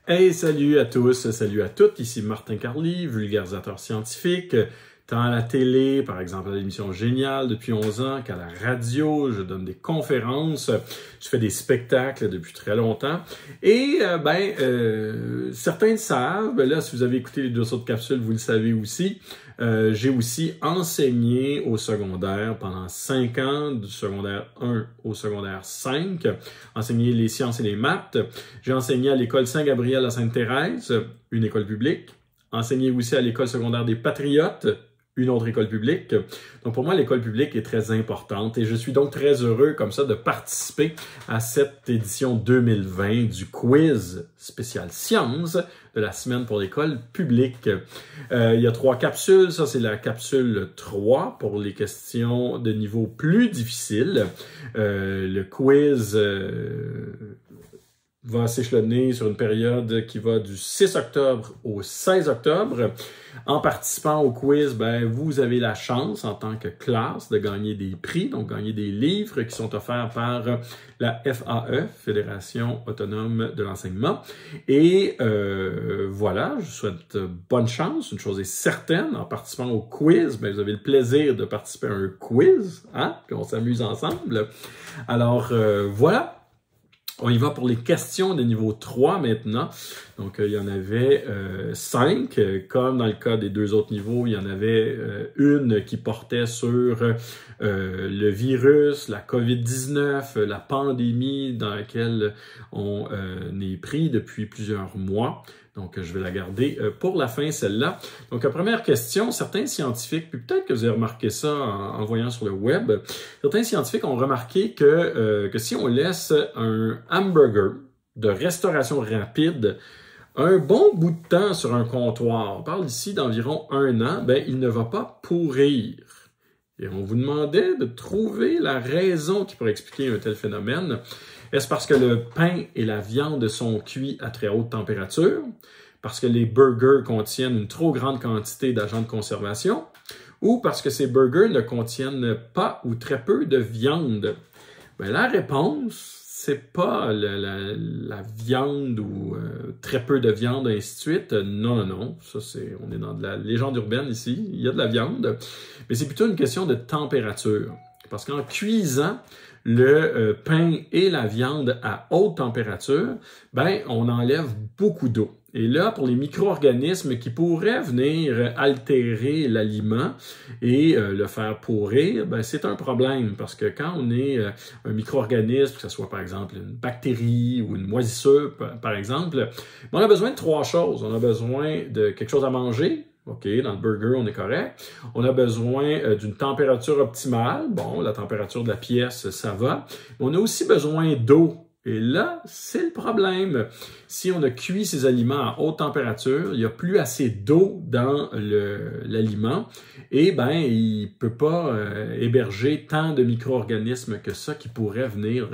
Hey, salut à tous, salut à toutes, ici Martin Carly, vulgarisateur scientifique, tant à la télé, par exemple à l'émission Génial depuis 11 ans, qu'à la radio, je donne des conférences, je fais des spectacles depuis très longtemps. Et certains le savent, là si vous avez écouté les 2 autres capsules, vous le savez aussi, j'ai aussi enseigné au secondaire pendant 5 ans, du secondaire 1 au secondaire 5, enseigné les sciences et les maths. J'ai enseigné à l'école Saint-Gabriel à Sainte-Thérèse, une école publique. Enseigné aussi à l'école secondaire des Patriotes, une autre école publique. Donc pour moi, l'école publique est très importante et je suis donc très heureux comme ça de participer à cette édition 2020 du quiz spécial sciences de la semaine pour l'école publique. Il y a 3 capsules. Ça, c'est la capsule 3 pour les questions de niveau plus difficile. Le quiz va s'échelonner sur une période qui va du 6 octobre au 16 octobre. En participant au quiz, vous avez la chance en tant que classe de gagner des prix, donc gagner des livres qui sont offerts par la FAE, Fédération autonome de l'enseignement. Et voilà, je vous souhaite bonne chance. Une chose est certaine, en participant au quiz, vous avez le plaisir de participer à un quiz, hein, qu'on s'amuse ensemble. Alors voilà. On y va pour les questions de niveau 3 maintenant. Donc, il y en avait 5. Comme dans le cas des 2 autres niveaux, il y en avait une qui portait sur le virus, la COVID-19, la pandémie dans laquelle on est pris depuis plusieurs mois. Donc, je vais la garder pour la fin, celle-là. Donc, la première question, certains scientifiques, puis peut-être que vous avez remarqué ça en voyant sur le web, certains scientifiques ont remarqué que si on laisse un hamburger de restauration rapide un bon bout de temps sur un comptoir, on parle ici d'environ 1 an, il ne va pas pourrir. Et on vous demandait de trouver la raison qui pourrait expliquer un tel phénomène. Est-ce parce que le pain et la viande sont cuits à très haute température? Parce que les burgers contiennent une trop grande quantité d'agents de conservation? Ou parce que ces burgers ne contiennent pas ou très peu de viande? La réponse, c'est pas la viande ou très peu de viande, ainsi de suite. Non. Ça, on est dans de la légende urbaine ici. Il y a de la viande. Mais c'est plutôt une question de température. Parce qu'en cuisant le pain et la viande à haute température, on enlève beaucoup d'eau. Et là, pour les micro-organismes qui pourraient venir altérer l'aliment et le faire pourrir, c'est un problème parce que quand on est un micro-organisme, que ce soit par exemple une bactérie ou une moisissure, par exemple, on a besoin de 3 choses. On a besoin de quelque chose à manger. OK, dans le burger, on est correct. On a besoin d'une température optimale. Bon, la température de la pièce, ça va. On a aussi besoin d'eau. Et là, c'est le problème. Si on a cuit ces aliments à haute température, il n'y a plus assez d'eau dans l'aliment et il ne peut pas héberger tant de micro-organismes que ça qui pourraient venir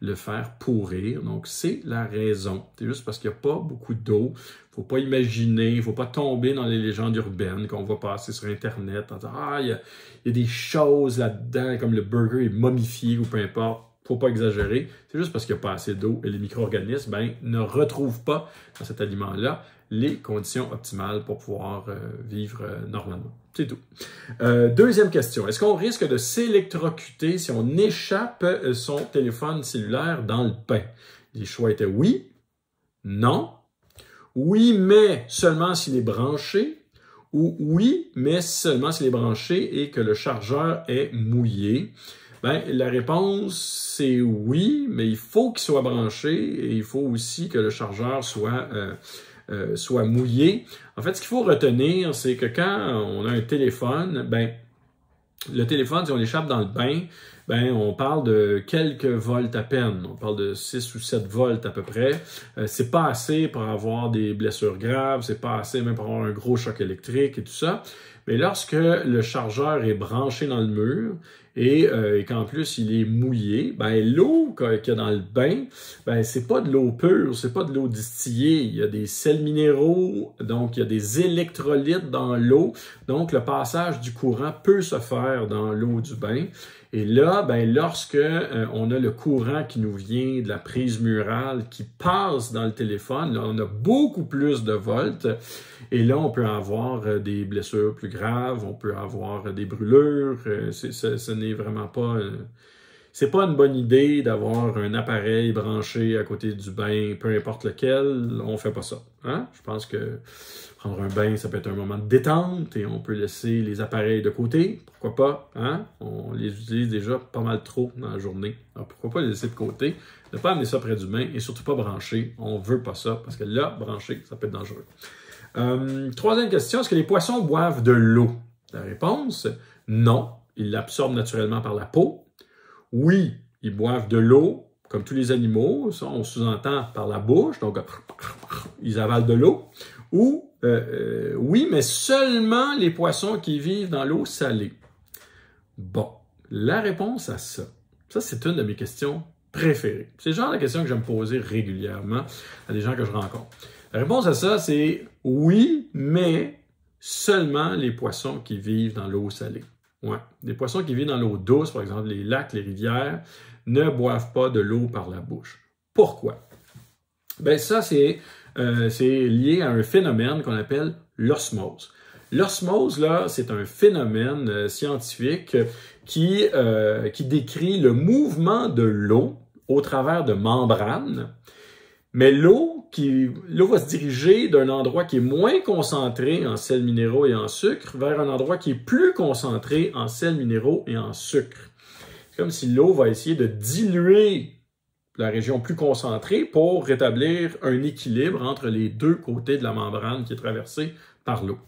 le faire pourrir. Donc, c'est la raison. C'est juste parce qu'il n'y a pas beaucoup d'eau. Faut pas imaginer, il faut pas tomber dans les légendes urbaines qu'on va passer sur Internet en disant « Ah, il y a des choses là-dedans, comme le burger est momifié ou peu importe. » Faut pas exagérer. C'est juste parce qu'il n'y a pas assez d'eau et les micro-organismes ne retrouvent pas dans cet aliment-là les conditions optimales pour pouvoir vivre normalement. C'est tout. Deuxième question. Est-ce qu'on risque de s'électrocuter si on échappe son téléphone cellulaire dans le pain? Les choix étaient oui, non, oui, mais seulement s'il est branché, ou oui, mais seulement s'il est branché et que le chargeur est mouillé. La réponse, c'est oui, mais il faut qu'il soit branché et il faut aussi que le chargeur soit mouillé. En fait, ce qu'il faut retenir, c'est que quand on a un téléphone, le téléphone, si on l'échappe dans le bain, on parle de quelques volts à peine. On parle de 6 ou 7 volts à peu près. C'est pas assez pour avoir des blessures graves, c'est pas assez même pour avoir un gros choc électrique et tout ça. Mais lorsque le chargeur est branché dans le mur et qu'en plus il est mouillé, ben l'eau qu'il y a dans le bain, ben c'est pas de l'eau pure, c'est pas de l'eau distillée, il y a des sels minéraux, donc il y a des électrolytes dans l'eau, donc le passage du courant peut se faire dans l'eau du bain. Et là, ben, lorsque on a le courant qui nous vient de la prise murale qui passe dans le téléphone, là, on a beaucoup plus de volts. Et là, on peut avoir des blessures plus graves, on peut avoir des brûlures. Ce n'est vraiment pas... c'est pas une bonne idée d'avoir un appareil branché à côté du bain, peu importe lequel. On fait pas ça. Hein? Je pense que prendre un bain, ça peut être un moment de détente et on peut laisser les appareils de côté. Pourquoi pas? Hein? On les utilise déjà pas mal trop dans la journée. Alors pourquoi pas les laisser de côté? Ne pas amener ça près du bain et surtout pas brancher. On veut pas ça parce que là, brancher, ça peut être dangereux. Troisième question, est-ce que les poissons boivent de l'eau? La réponse, non. Ils l'absorbent naturellement par la peau. Oui, ils boivent de l'eau, comme tous les animaux. Ça, on sous-entend par la bouche. Donc, ils avalent de l'eau. Ou, oui, mais seulement les poissons qui vivent dans l'eau salée. Bon, la réponse à ça, c'est une de mes questions préférées. C'est le genre de question que j'aime poser régulièrement à des gens que je rencontre. La réponse à ça, c'est oui, mais seulement les poissons qui vivent dans l'eau salée. Ouais. Les poissons qui vivent dans l'eau douce, par exemple les lacs, les rivières, ne boivent pas de l'eau par la bouche. Pourquoi? Ben ça, c'est lié à un phénomène qu'on appelle l'osmose. L'osmose, là, c'est un phénomène scientifique qui décrit le mouvement de l'eau au travers de membranes. Mais l'eau va se diriger d'un endroit qui est moins concentré en sels minéraux et en sucre vers un endroit qui est plus concentré en sels minéraux et en sucre. C'est comme si l'eau va essayer de diluer la région plus concentrée pour rétablir un équilibre entre les deux côtés de la membrane qui est traversée par l'eau.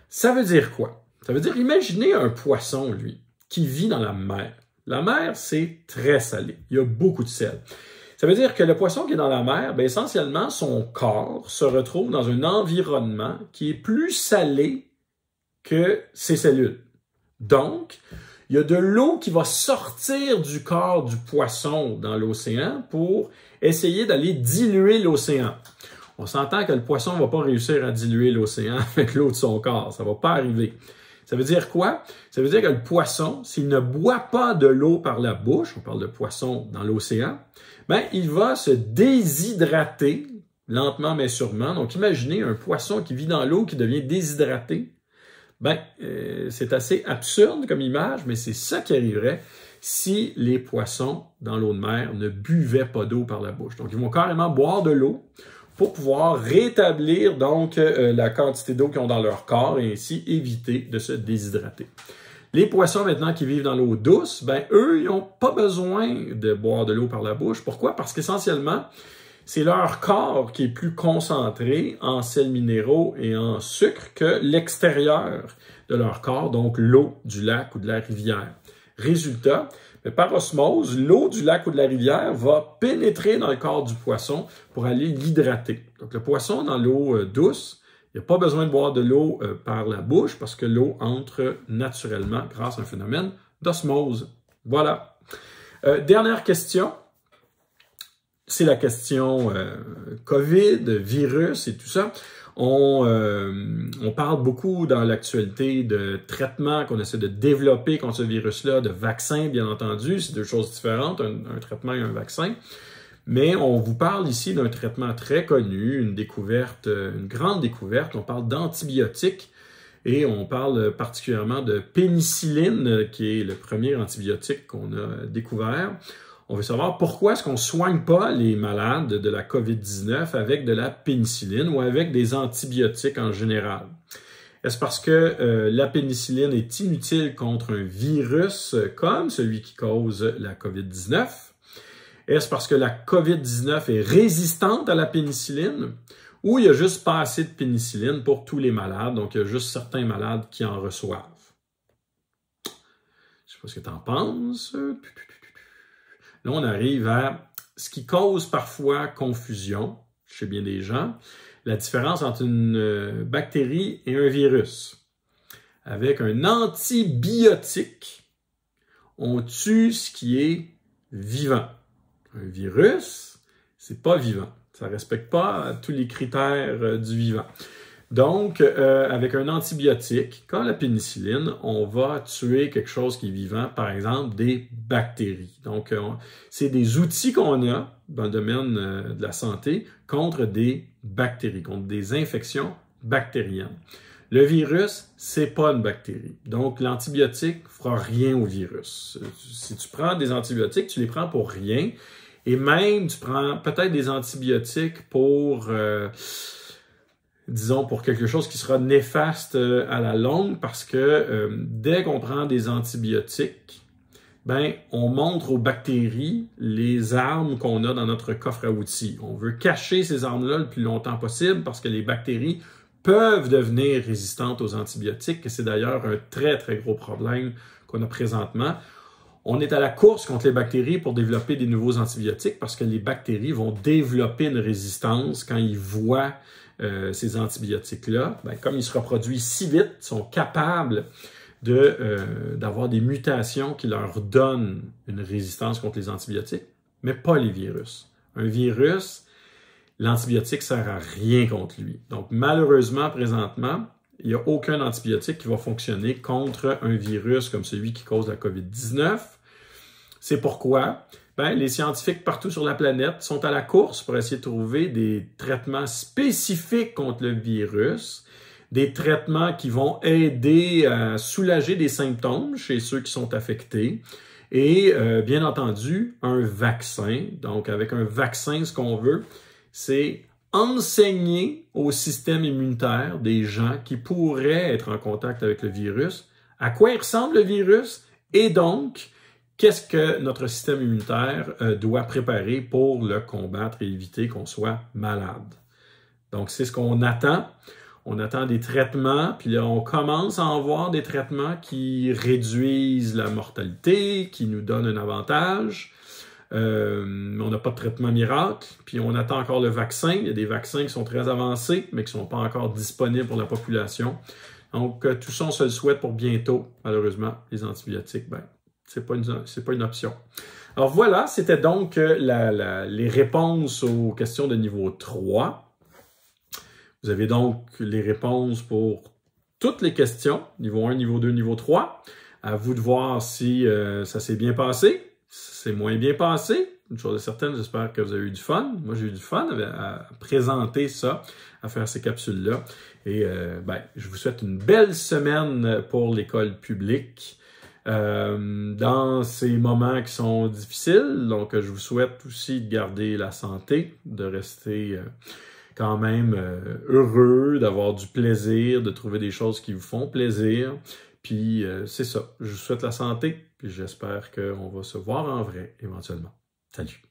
Ça veut dire quoi? Ça veut dire, imaginez un poisson, lui, qui vit dans la mer. La mer, c'est très salé. Il y a beaucoup de sel. Ça veut dire que le poisson qui est dans la mer, bien, essentiellement, son corps se retrouve dans un environnement qui est plus salé que ses cellules. Donc, il y a de l'eau qui va sortir du corps du poisson dans l'océan pour essayer d'aller diluer l'océan. On s'entend que le poisson ne va pas réussir à diluer l'océan avec l'eau de son corps. Ça ne va pas arriver. Ça veut dire quoi? Ça veut dire que le poisson, s'il ne boit pas de l'eau par la bouche, on parle de poisson dans l'océan, ben, il va se déshydrater lentement mais sûrement. Donc, imaginez un poisson qui vit dans l'eau qui devient déshydraté. Ben, c'est assez absurde comme image, mais c'est ça qui arriverait si les poissons dans l'eau de mer ne buvaient pas d'eau par la bouche. Donc, ils vont carrément boire de l'eau pour pouvoir rétablir donc la quantité d'eau qu'ils ont dans leur corps et ainsi éviter de se déshydrater. Les poissons maintenant qui vivent dans l'eau douce, ben eux, ils n'ont pas besoin de boire de l'eau par la bouche. Pourquoi? Parce qu'essentiellement, c'est leur corps qui est plus concentré en sels minéraux et en sucre que l'extérieur de leur corps, donc l'eau du lac ou de la rivière. Résultat, par osmose, l'eau du lac ou de la rivière va pénétrer dans le corps du poisson pour aller l'hydrater. Donc le poisson dans l'eau douce, il n'y a pas besoin de boire de l'eau par la bouche parce que l'eau entre naturellement grâce à un phénomène d'osmose. Voilà. Dernière question. C'est la question COVID, virus et tout ça. On parle beaucoup dans l'actualité de traitements qu'on essaie de développer contre ce virus-là, de vaccins, bien entendu. C'est deux choses différentes, un traitement et un vaccin. Mais on vous parle ici d'un traitement très connu, une découverte, une grande découverte. On parle d'antibiotiques et on parle particulièrement de pénicilline, qui est le premier antibiotique qu'on a découvert. On veut savoir pourquoi est-ce qu'on ne soigne pas les malades de la COVID-19 avec de la pénicilline ou avec des antibiotiques en général. Est-ce parce que la pénicilline est inutile contre un virus comme celui qui cause la COVID-19? Est-ce parce que la COVID-19 est résistante à la pénicilline? Ou il n'y a juste pas assez de pénicilline pour tous les malades, donc il y a juste certains malades qui en reçoivent? Je ne sais pas ce que tu en penses. Là, on arrive à ce qui cause parfois confusion chez bien des gens, la différence entre une bactérie et un virus. Avec un antibiotique, on tue ce qui est vivant. Un virus, c'est pas vivant. Ça respecte pas tous les critères du vivant. Donc, avec un antibiotique, comme la pénicilline, on va tuer quelque chose qui est vivant, par exemple des bactéries. Donc, c'est des outils qu'on a dans le domaine de la santé contre des bactéries, contre des infections bactériennes. Le virus, c'est pas une bactérie. Donc, l'antibiotique fera rien au virus. Si tu prends des antibiotiques, tu les prends pour rien. Et même, tu prends peut-être des antibiotiques pour... disons, pour quelque chose qui sera néfaste à la longue, parce que dès qu'on prend des antibiotiques, ben, on montre aux bactéries les armes qu'on a dans notre coffre à outils. On veut cacher ces armes-là le plus longtemps possible parce que les bactéries peuvent devenir résistantes aux antibiotiques, et c'est d'ailleurs un très, très gros problème qu'on a présentement. On est à la course contre les bactéries pour développer des nouveaux antibiotiques parce que les bactéries vont développer une résistance quand ils voient ces antibiotiques-là. Ben, comme ils se reproduisent si vite, ils sont capables d'avoir des mutations qui leur donnent une résistance contre les antibiotiques, mais pas les virus. Un virus, l'antibiotique sert à rien contre lui. Donc, malheureusement, présentement, il n'y a aucun antibiotique qui va fonctionner contre un virus comme celui qui cause la COVID-19. C'est pourquoi les scientifiques partout sur la planète sont à la course pour essayer de trouver des traitements spécifiques contre le virus, des traitements qui vont aider à soulager des symptômes chez ceux qui sont affectés et, bien entendu, un vaccin. Donc, avec un vaccin, ce qu'on veut, c'est enseigner au système immunitaire des gens qui pourraient être en contact avec le virus, à quoi il ressemble le virus et donc qu'est-ce que notre système immunitaire doit préparer pour le combattre et éviter qu'on soit malade. Donc, c'est ce qu'on attend. On attend des traitements, puis là, on commence à en voir des traitements qui réduisent la mortalité, qui nous donnent un avantage. On n'a pas de traitement miracle, puis on attend encore le vaccin. Il y a des vaccins qui sont très avancés, mais qui ne sont pas encore disponibles pour la population. Donc, tout ça, on se le souhaite pour bientôt. Malheureusement, les antibiotiques, c'est pas une option. Alors voilà, c'était donc les réponses aux questions de niveau 3. Vous avez donc les réponses pour toutes les questions, niveau 1, niveau 2, niveau 3. À vous de voir si ça s'est bien passé, si c'est moins bien passé. Une chose est certaine, j'espère que vous avez eu du fun. Moi, j'ai eu du fun à présenter ça, à faire ces capsules-là. Et je vous souhaite une belle semaine pour l'école publique. Dans ces moments qui sont difficiles, donc je vous souhaite aussi de garder la santé, de rester quand même heureux, d'avoir du plaisir, de trouver des choses qui vous font plaisir. Puis c'est ça, je vous souhaite la santé, puis j'espère qu'on va se voir en vrai éventuellement. Salut!